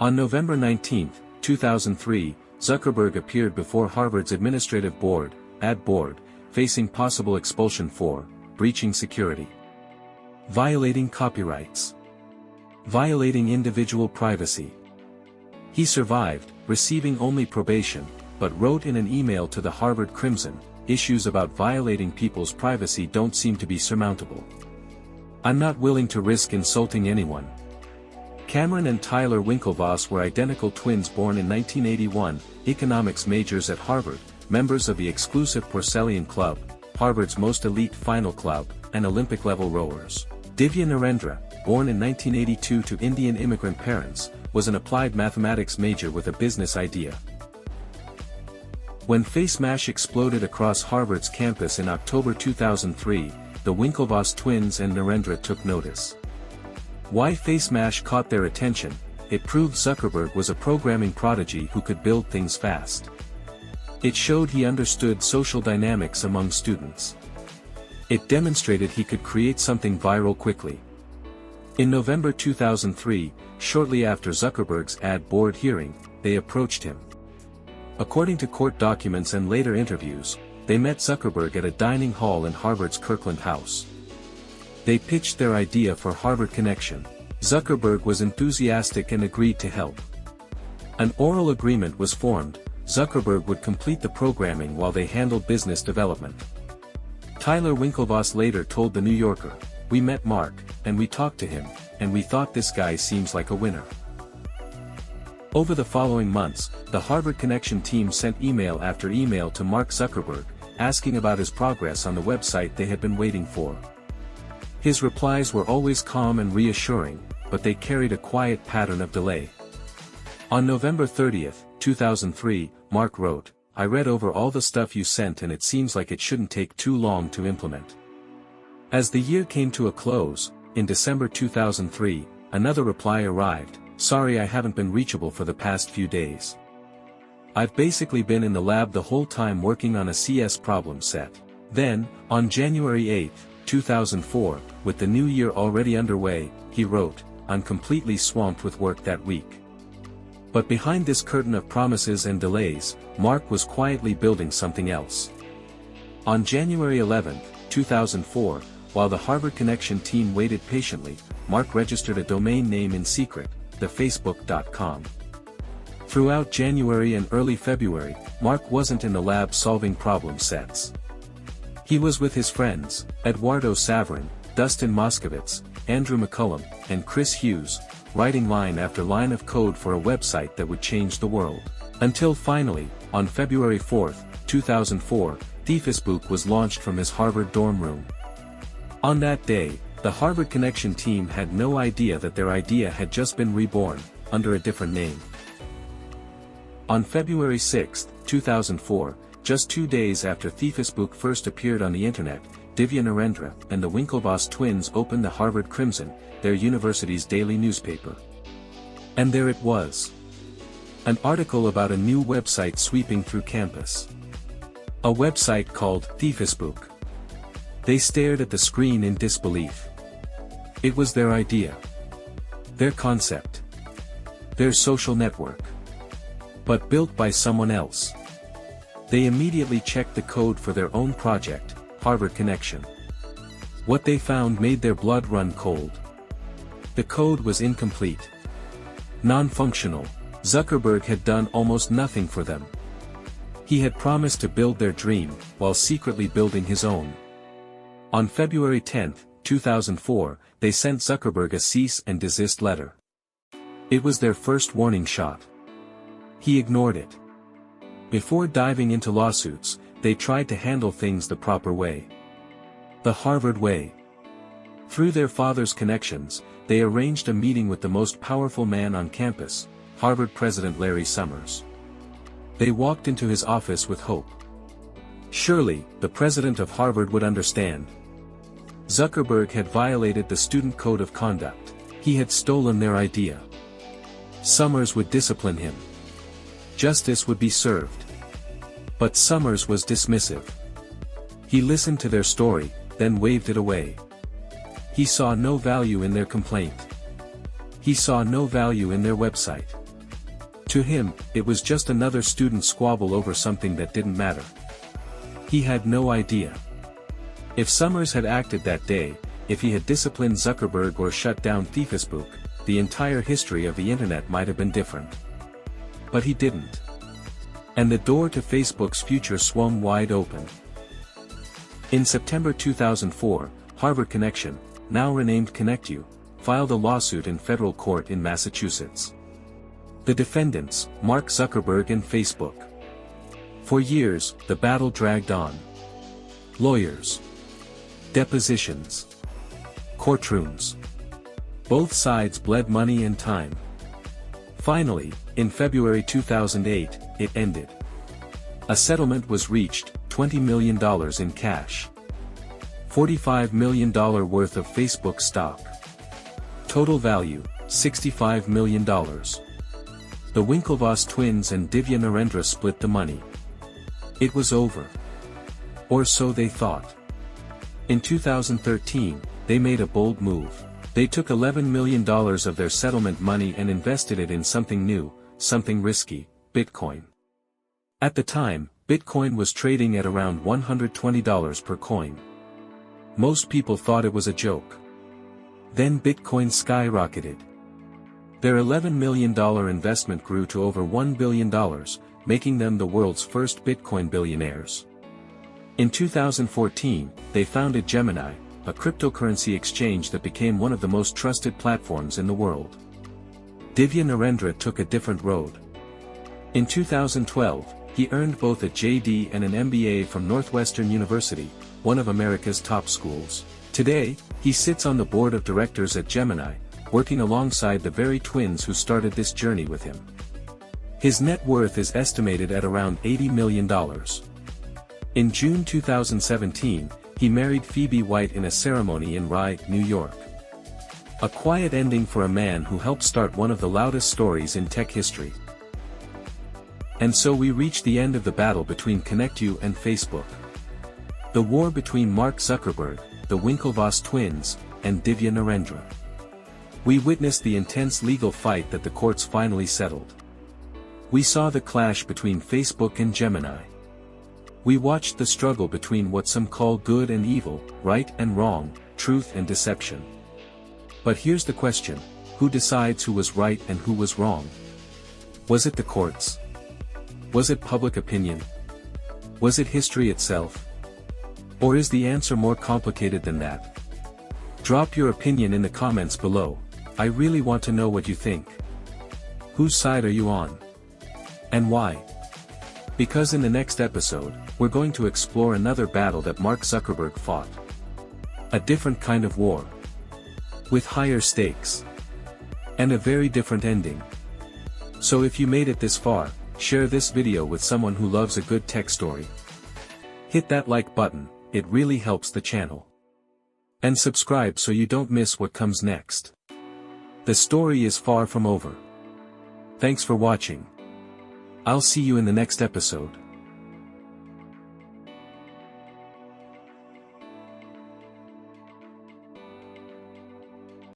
On November 19, 2003, Zuckerberg appeared before Harvard's administrative board, ad board, facing possible expulsion for breaching security, violating copyrights, violating individual privacy. He survived, receiving only probation, but wrote in an email to the Harvard Crimson, "Issues about violating people's privacy don't seem to be surmountable. I'm not willing to risk insulting anyone." Cameron and Tyler Winklevoss were identical twins born in 1981, economics majors at Harvard, members of the exclusive Porcellian Club, Harvard's most elite final club, and Olympic-level rowers. Divya Narendra, born in 1982 to Indian immigrant parents, was an applied mathematics major with a business idea. When FaceMash exploded across Harvard's campus in October 2003, the Winklevoss twins and Narendra took notice. Why FaceMash caught their attention? It proved Zuckerberg was a programming prodigy who could build things fast. It showed he understood social dynamics among students. It demonstrated he could create something viral quickly. In November 2003, shortly after Zuckerberg's ad board hearing, they approached him. According to court documents and later interviews, they met Zuckerberg at a dining hall in Harvard's Kirkland House. They pitched their idea for Harvard Connection. Zuckerberg was enthusiastic and agreed to help. An oral agreement was formed. Zuckerberg would complete the programming while they handled business development. Tyler Winklevoss later told The New Yorker, "We met Mark, and we talked to him, and we thought this guy seems like a winner." Over the following months, the Harvard Connection team sent email after email to Mark Zuckerberg, asking about his progress on the website they had been waiting for. His replies were always calm and reassuring, but they carried a quiet pattern of delay. On November 30, 2003, Mark wrote, "I read over all the stuff you sent and it seems like it shouldn't take too long to implement." As the year came to a close, in December 2003, another reply arrived, "Sorry I haven't been reachable for the past few days. I've basically been in the lab the whole time working on a CS problem set." Then, on January 8, 2004, with the new year already underway, he wrote, "I'm completely swamped with work that week." But behind this curtain of promises and delays, Mark was quietly building something else. On January 11, 2004, while the Harvard Connection team waited patiently, Mark registered a domain name in secret, thefacebook.com. Throughout January and early February, Mark wasn't in the lab solving problem sets. He was with his friends, Eduardo Saverin, Dustin Moskovitz, Andrew McCullum, and Chris Hughes, writing line after line of code for a website that would change the world. Until finally, on February 4, 2004, Facebook was launched from his Harvard dorm room. On that day, the Harvard Connection team had no idea that their idea had just been reborn, under a different name. On February 6, 2004, just 2 days after Facebook first appeared on the internet, Divya Narendra and the Winklevoss twins opened the Harvard Crimson, their university's daily newspaper. And there it was. An article about a new website sweeping through campus. A website called Facebook. They stared at the screen in disbelief. It was their idea. Their concept. Their social network. But built by someone else. They immediately checked the code for their own project, Harvard Connection. What they found made their blood run cold. The code was incomplete. Non-functional. Zuckerberg had done almost nothing for them. He had promised to build their dream, while secretly building his own. On February 10, 2004, they sent Zuckerberg a cease and desist letter. It was their first warning shot. He ignored it. Before diving into lawsuits, they tried to handle things the proper way. The Harvard way. Through their father's connections, they arranged a meeting with the most powerful man on campus, Harvard President Larry Summers. They walked into his office with hope. Surely, the president of Harvard would understand. Zuckerberg had violated the student code of conduct. He had stolen their idea. Summers would discipline him. Justice would be served. But Summers was dismissive. He listened to their story, then waved it away. He saw no value in their complaint. He saw no value in their website. To him, it was just another student squabble over something that didn't matter. He had no idea. If Summers had acted that day, if he had disciplined Zuckerberg or shut down Facebook, the entire history of the internet might have been different. But he didn't. And the door to Facebook's future swung wide open. In September 2004, Harvard Connection, now renamed ConnectU, filed a lawsuit in federal court in Massachusetts. The defendants, Mark Zuckerberg and Facebook. For years, the battle dragged on. Lawyers. Depositions. Courtrooms. Both sides bled money and time. Finally, in February 2008, it ended. A settlement was reached, $20 million in cash. $45 million worth of Facebook stock. Total value, $65 million. The Winklevoss twins and Divya Narendra split the money. It was over. Or so they thought. In 2013, they made a bold move. They took $11 million of their settlement money and invested it in something new, something risky, Bitcoin. At the time, Bitcoin was trading at around $120 per coin. Most people thought it was a joke. Then Bitcoin skyrocketed. Their $11 million investment grew to over $1 billion, making them the world's first Bitcoin billionaires. In 2014, they founded Gemini, a cryptocurrency exchange that became one of the most trusted platforms in the world. Divya Narendra took a different road. In 2012, he earned both a JD and an MBA from Northwestern University, one of America's top schools. Today, he sits on the board of directors at Gemini, working alongside the very twins who started this journey with him. His net worth is estimated at around $80 million. In June 2017, he married Phoebe White in a ceremony in Rye, New York. A quiet ending for a man who helped start one of the loudest stories in tech history. And so we reach the end of the battle between ConnectU and Facebook. The war between Mark Zuckerberg, the Winklevoss twins, and Divya Narendra. We witnessed the intense legal fight that the courts finally settled. We saw the clash between Facebook and Gemini. We watched the struggle between what some call good and evil, right and wrong, truth and deception. But here's the question: who decides who was right and who was wrong? Was it the courts? Was it public opinion? Was it history itself? Or is the answer more complicated than that? Drop your opinion in the comments below. I really want to know what you think. Whose side are you on? And why? Because in the next episode, we're going to explore another battle that Mark Zuckerberg fought. A different kind of war. With higher stakes. And a very different ending. So if you made it this far, share this video with someone who loves a good tech story. Hit that like button, it really helps the channel. And subscribe so you don't miss what comes next. The story is far from over. Thanks for watching. I'll see you in the next episode.